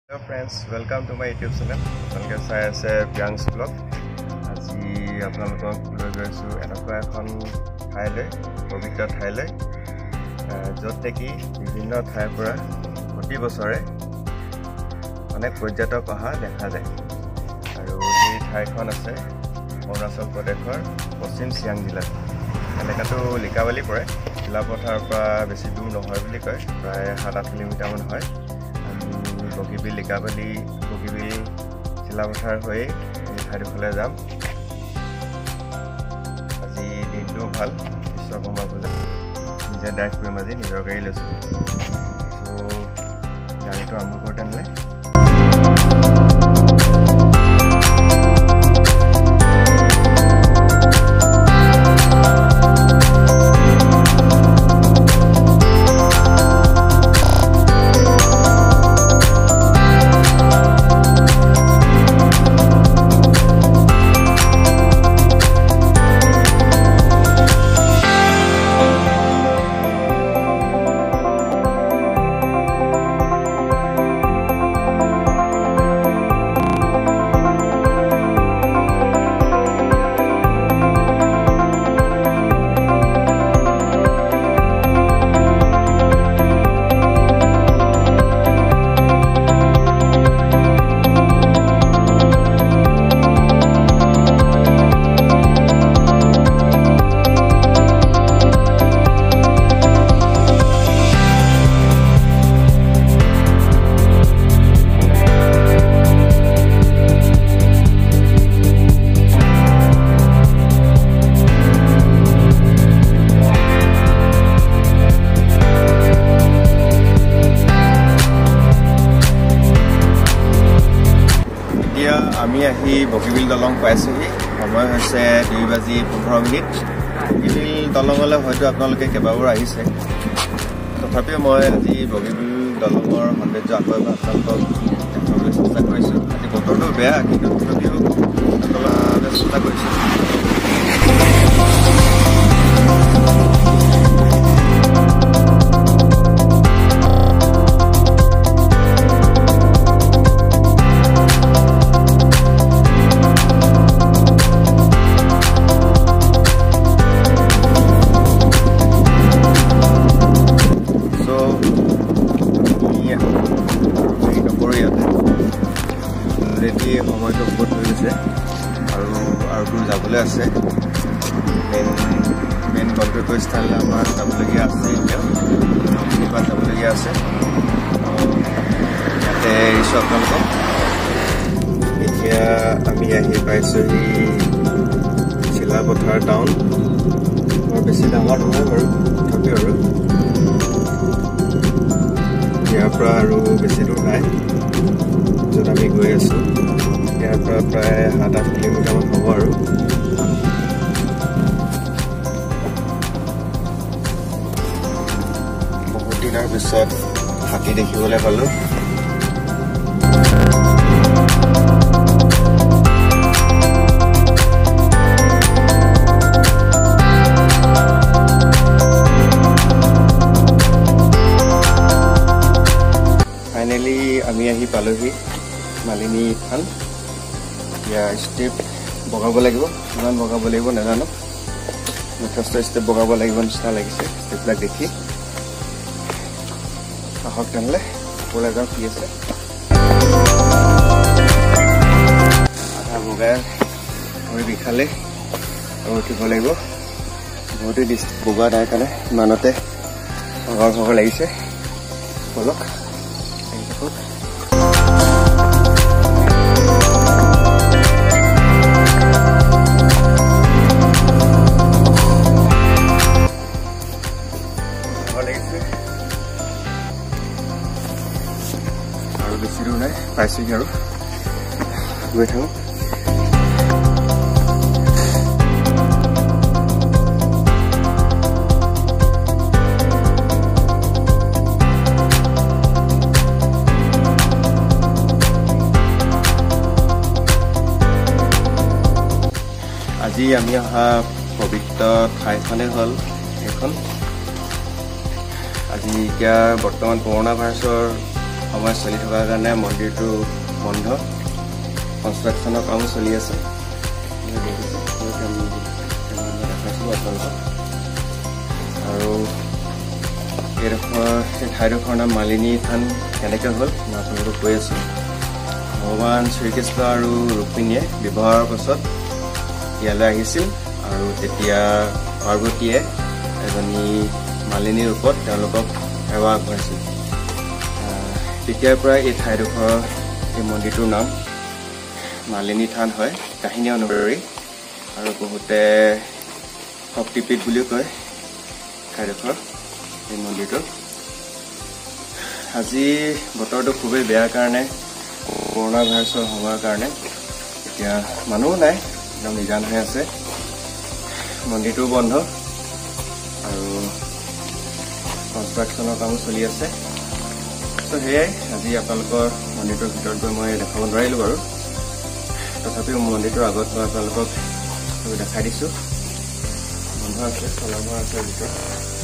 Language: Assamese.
Hello friends, welcome to my YouTube channel. আপোনালোকে চাই আছে প্ৰিয়াংশ ব্লগ। আজি আপোনালোকক লৈ গৈছোঁ এনেকুৱা এখন ঠাইলৈ, পবিত্ৰ ঠাইলৈ, য'ত নেকি বিভিন্ন ঠাইৰ পৰা প্ৰতি বছৰে অনেক পৰ্যটক অহা দেখা যায়। আৰু এই ঠাইখন আছে অৰুণাচল প্ৰদেশৰ পশ্চিম চিয়াং জিলাত। এলেকাটো লিকাবালি পৰে। চিলাপথাৰৰ পৰা বেছি দূৰ নহয় বুলি কয়, প্ৰায় 7-8 কিলোমিটাৰমান হয়। বগীবিল লিকাবালি বগীবিল চিলাপথাৰ হৈ এই ঠাইডোখৰলৈ যাম। আজি দিনটো ভাল, বিশ্বকৰ্মা পূজা, নিজে ড্ৰাইভ কৰিম। আজি নিজৰ গাড়ী লৈছোঁ। চ' গাড়ীটো আৰম্ভ কৰোঁ তেনেহ'লে। আমি আহি বগীবিল দলং পাইছোঁহি। সময় হৈছে 2:15। বগীবিল দলঙলৈ হয়তো আপোনালোকে কেইবাবাৰো আহিছে, তথাপিও মই আজি বগীবিল দলঙৰ সৌন্দৰ্য আকৌ এবাৰ আপোনালোকক দেখাবলৈ চেষ্টা কৰিছোঁ। আজি বতৰটো বেয়া, কিন্তু তথাপিও দেখাবলৈ চেষ্টা কৰিছোঁ। অলৰেডি সময়টো বহুত হৈ গৈছে আৰু দূৰ যাবলৈ আছে। মেইন গন্তব্য স্থানলৈ আমাৰ যাবলগীয়া আছে, এতিয়াও তিনিবাৰ যাবলগীয়া আছে। ইয়াতে এৰিছোঁ আপোনালোকক। এতিয়া আমি আহি পাইছোঁহি চিলাপথাৰ টাউন। বৰ বেছি ডাঙৰ নহয় বাৰু, তথাপিও আৰু ইয়াৰ পৰা আৰু বেছি দূৰ নাই য'ত আমি গৈ আছোঁ। ইয়াৰ পৰা প্ৰায় 7-8 কিলোমিটাৰমান হ'ব আৰু। বহুত দিনৰ পিছত হাতী দেখিবলৈ পালোঁ। ফাইনেলি আমি আহি পালোহি মালিনী থান। ইয়াৰ ষ্টেপ বগাব লাগিব, কিমান বগাব লাগিব নাজানো, যথেষ্ট ষ্টেপ বগাব লাগিব নিচিনা লাগিছে ষ্টেপবিলাক দেখি। আহক তেনেহ'লে ওপৰলৈ যাওঁ, কি আছে। আধা বগাই ভৰি বিষালে আৰু উঠিব লাগিব। বহুতেই বগোৱা নাই কাৰণে ইমানতে ভাগৰ লাগিছে। বলক আৰু বেছি দূৰ নাই, পাইছোঁহি আৰু গৈ থাকোঁ। আজি আমি অহা পবিত্ৰ ঠাইখনেই হ'ল এইখন। আজি এতিয়া বৰ্তমান কৰোণা ভাইৰাছৰ সময় চলি থকাৰ কাৰণে মন্দিৰটো বন্ধ কনষ্ট্ৰাকশ্যনৰ কাম চলি আছে আৰু এই ঠাইডোখৰ নাম মালিনী থান কেনেকৈ হ'ল মই আপোনালোকক কৈ আছোঁ ভগৱান শ্ৰীকৃষ্ণ আৰু ৰুক্মিণীয়ে বিবাহৰ পাছত ইয়ালৈ আহিছিল আৰু তেতিয়া পাৰ্বতীয়ে এজনী মালিনী ৰূপত তেওঁলোকক সেৱা আগবঢ়াইছিল তেতিয়াৰ পৰা এই ঠাইডোখৰ এই মন্দিৰটোৰ নাম মালিনী থান হয় কাহিনী অনুসৰি আৰু বহুতে শক্তিপীঠ বুলিও কয় ঠাইডোখৰ এই মন্দিৰটো আজি বতৰটো খুবেই বেয়াৰ কাৰণে কৰোনা ভাইৰাছৰ সময়ৰ কাৰণে এতিয়া মানুহো নাই একদম নিজান হৈ আছে মন্দিৰটো বন্ধ আৰু কনষ্ট্ৰাকশ্যনৰ কামো চলি আছে তো সেয়াই আজি আপোনালোকৰ মন্দিৰটোৰ ভিতৰত গৈ মই দেখাব নোৱাৰিলোঁ বাৰু তথাপিও মন্দিৰটোৰ আগত মই আপোনালোকক দেখাই দিছোঁ বন্ধ আছে চলাবৰ আছে ভিতৰত